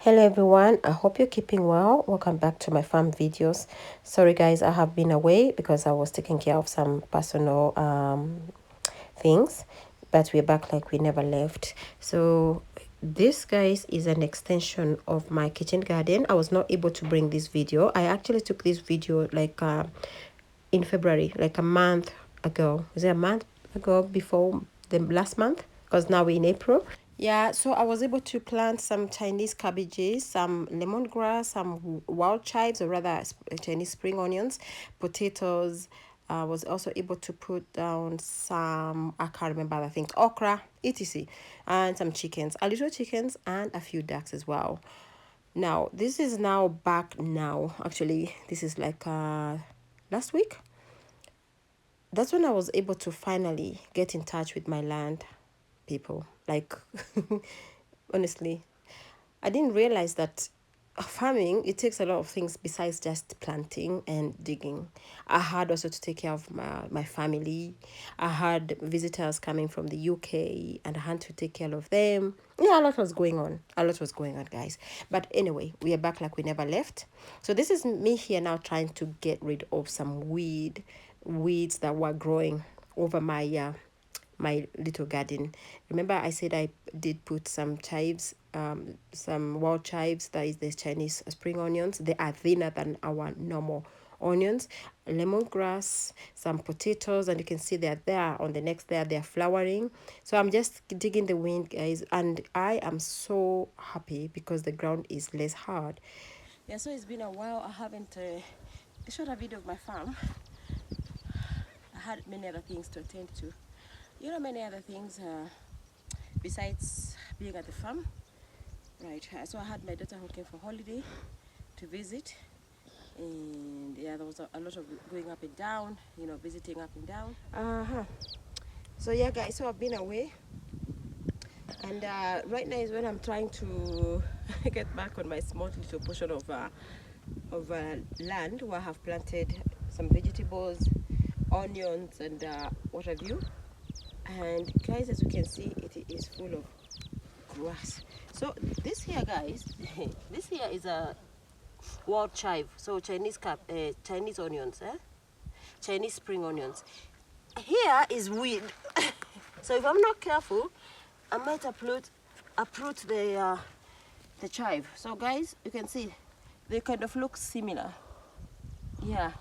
Hello everyone, I hope you're keeping well. Welcome back to my farm videos. Sorry guys, I have been away because I was taking care of some personal things, but we're back like we never left. So this guys is an extension of my kitchen garden. I was not able to bring this video. I actually took this video like in February, like a month ago. Is it a month ago before the last month? Because now we're in April. Yeah, so I was able to plant some Chinese cabbages, some lemongrass, some wild chives, or rather Chinese spring onions, potatoes. I was also able to put down some, I can't remember, I think okra, etc. And some chickens, a little chickens, and a few ducks as well. Now, this is now back now. Actually, this is like last week. That's when I was able to finally get in touch with my land people. Like, honestly, I didn't realize that farming, it takes a lot of things besides just planting and digging. I had also to take care of my family. I had visitors coming from the UK and I had to take care of them. Yeah, a lot was going on. A lot was going on, guys. But anyway, we are back like we never left. So this is me here now trying to get rid of some weeds that were growing over my little garden. Remember I said I did put some chives, some wild chives, that is the Chinese spring onions. They are thinner than our normal onions, lemongrass, some potatoes, and you can see they're there on the next there, they're flowering. So I'm just digging the wind, guys, and I am so happy because the ground is less hard. Yeah, so it's been a while. I haven't shot a video of my farm. I had many other things to attend to. Many other things besides being at the farm. Right, so I had my daughter who came for holiday to visit, and yeah, there was a lot of going up and down, visiting up and down. So yeah, guys, so I've been away, and right now is when I'm trying to get back on my small little portion of land where I have planted some vegetables, onions, and what have you. And guys, as you can see, it is full of grass. So this here, guys, this here is a wild chive. So Chinese onions, Chinese spring onions. Here is weed. So if I'm not careful, I might uproot the chive. So guys, you can see they kind of look similar. Yeah.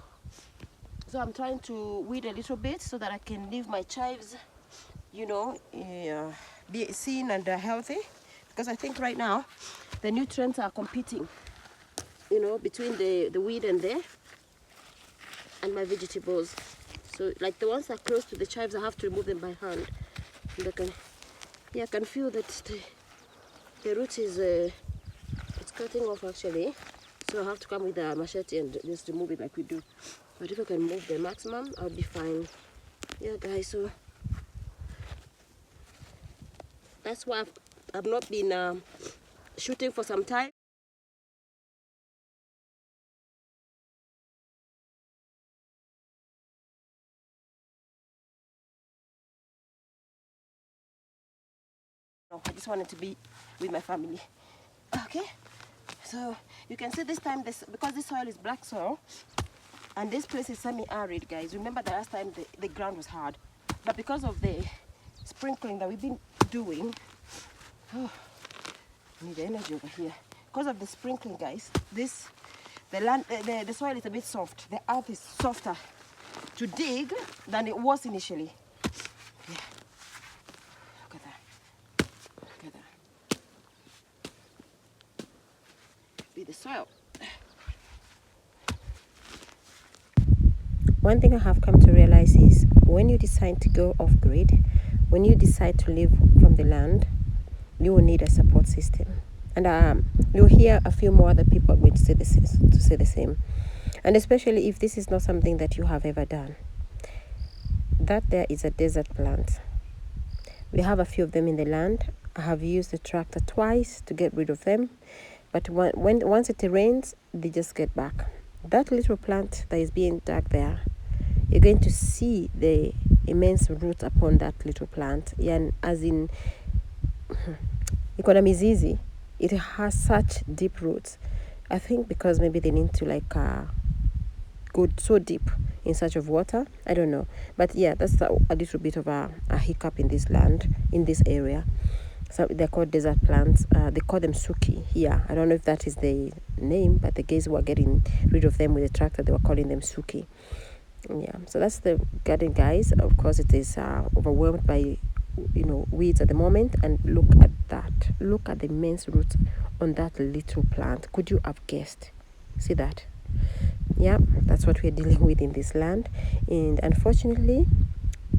So I'm trying to weed a little bit so that I can leave my chives, be seen and healthy, because I think right now the nutrients are competing, between the weed and my vegetables. So like the ones that are close to the chives, I have to remove them by hand. And I can feel that the root is it's cutting off actually. So I have to come with a machete and just remove it like we do. But if I can move the maximum, I'll be fine. Yeah, guys, so that's why I've not been shooting for some time. No, I just wanted to be with my family. Okay, so you can see this time, because this soil is black soil, and this place is semi-arid, guys. Remember the last time the ground was hard, but because of the sprinkling that we've been doing, I need energy over here. Because of the sprinkling, guys, the soil is a bit soft. The earth is softer to dig than it was initially. Yeah. Look at that. Look at that. Be the soil. One thing I have come to realize is when you decide to go off grid, when you decide to live from the land, you will need a support system. And you'll hear a few more other people are going to say the same. And especially if this is not something that you have ever done. That there is a desert plant. We have a few of them in the land. I have used the tractor twice to get rid of them. But once it rains, they just get back. That little plant that is being dug there, you're going to see the immense roots upon that little plant. Yeah, as in, iko na mizizi. it has such deep roots. I think because maybe they need to like go so deep in search of water. I don't know, but yeah, that's a little bit of a hiccup in this land, in this area. So they're called desert plants. They call them suki here. I don't know if that is the name, but the guys who were getting rid of them with the tractor, they were calling them suki. Yeah, so that's the garden, guys. Of course, it is overwhelmed by weeds at the moment. And look at that. Look at the immense roots on that little plant. Could you have guessed? See that? Yeah, that's what we're dealing with in this land. And unfortunately,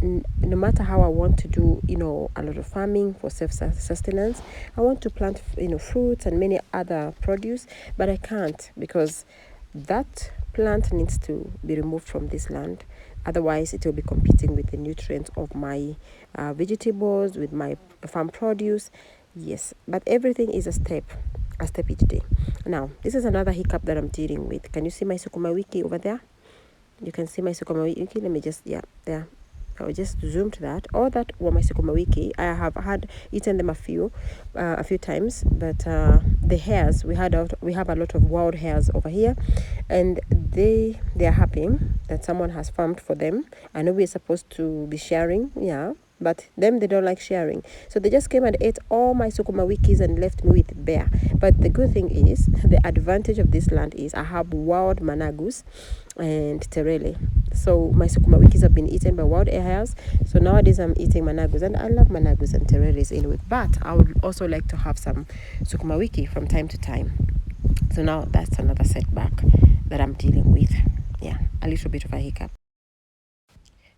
no matter how I want to do, a lot of farming for self-sustenance, I want to plant, fruits and many other produce, but I can't because that plant needs to be removed from this land. Otherwise, it will be competing with the nutrients of my vegetables, with my farm produce. Yes, but everything is a step each day. Now, this is another hiccup that I'm dealing with. Can you see my sukuma wiki over there? You can see my sukuma wiki. Let me just, yeah, there. I'll just zoom to that. All that were my sukuma wiki. I have had eaten them a few times, but the hares, we have a lot of wild hares over here, and they are happy that someone has farmed for them. I know we're supposed to be sharing, yeah, but they don't like sharing, so they just came and ate all my sukuma wikis and left me with bare. But the good thing is, the advantage of this land is I have wild managus and terele. So my sukuma wikis have been eaten by wild hares. So nowadays I'm eating managus, and I love managus and tereles anyway. But I would also like to have some sukuma wiki from time to time. So now that's another setback that I'm dealing with. Yeah, a little bit of a hiccup.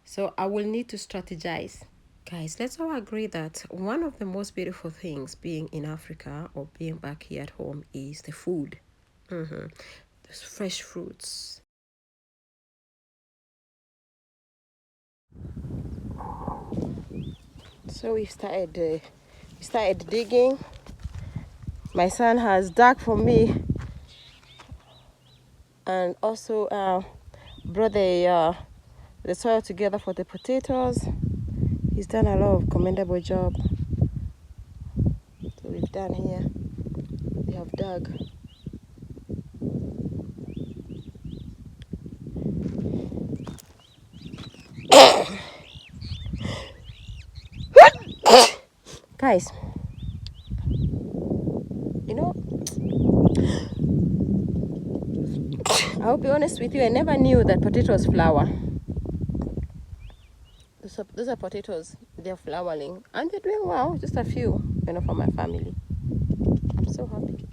So I will need to strategize. Guys, let's all agree that one of the most beautiful things being in Africa or being back here at home is the food. Those fresh fruits. So we started digging. My son has dug for me, and also brought the soil together for the potatoes. He's done a lot of commendable job. So we've done here. We have dug. Guys, I'll be honest with you, I never knew that potatoes flower. Those are potatoes, they're flowering and they're doing well. Just a few, for my family. I'm so happy.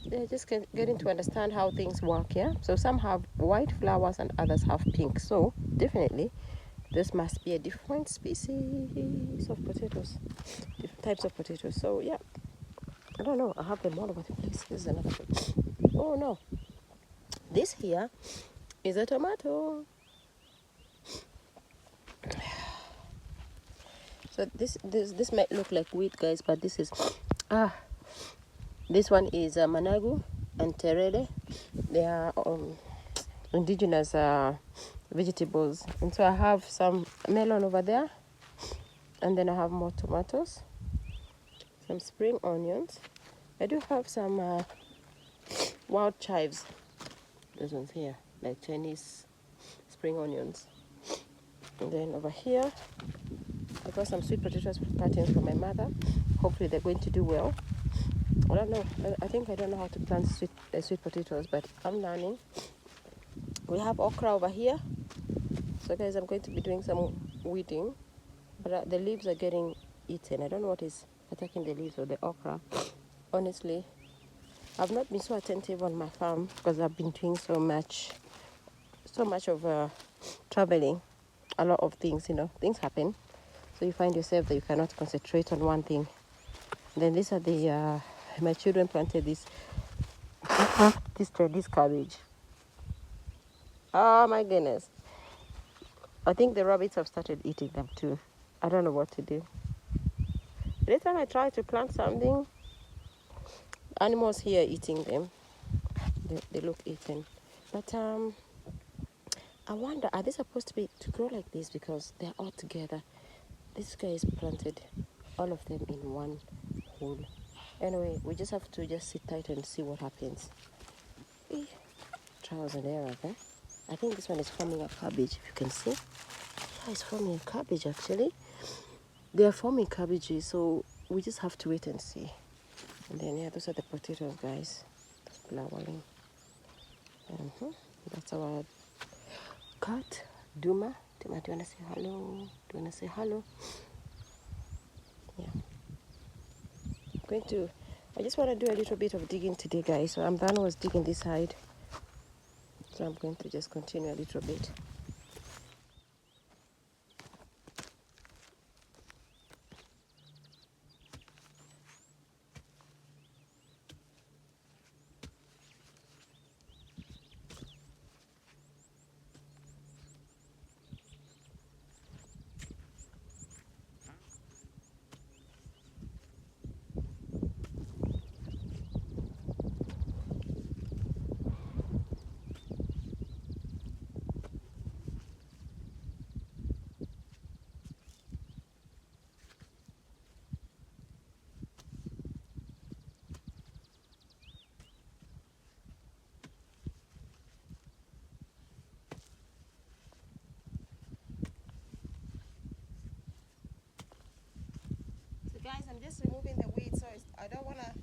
They're just getting to understand how things work, yeah? So some have white flowers and others have pink. So definitely, this must be a different species of potatoes, different types of potatoes. So yeah, I don't know. I have them all over the place. This is another one. Oh no, this here is a tomato. So this might look like wheat, guys, but this is this one is managu and terere. They are indigenous vegetables. And so I have some melon over there, and then I have more tomatoes, some spring onions. I do have some wild chives. Those ones here, like Chinese spring onions. And then over here, I got some sweet potatoes patterns for my mother. Hopefully they're going to do well. I don't know. I think I don't know how to plant sweet potatoes, but I'm learning. We have okra over here. So guys, I'm going to be doing some weeding, but the leaves are getting eaten. I don't know what is attacking the leaves of the okra. Honestly, I've not been so attentive on my farm because I've been doing so much of traveling. A lot of things, things happen. So you find yourself that you cannot concentrate on one thing. Then these are the my children planted this cabbage. Oh my goodness. I think the rabbits have started eating them too. I don't know what to do. Every time I try to plant something, animals here eating them. They look eaten. But I wonder, are they supposed to grow like this because they're all together? This guy is planted all of them in one hole. Anyway, we just have to just sit tight and see what happens. Trials and errors, eh? I think this one is forming a cabbage, if you can see. Yeah, it's forming a cabbage actually. They are forming cabbages, so we just have to wait and see. And then yeah, those are the potatoes, guys. That's flowering. That's our cat, Duma. Duma, do you wanna say hello? Do you wanna say hello? Yeah. I just want to do a little bit of digging today, guys. So I'm done was digging this side. So I'm going to just continue a little bit. So guys, I'm just removing the weeds, so I don't want to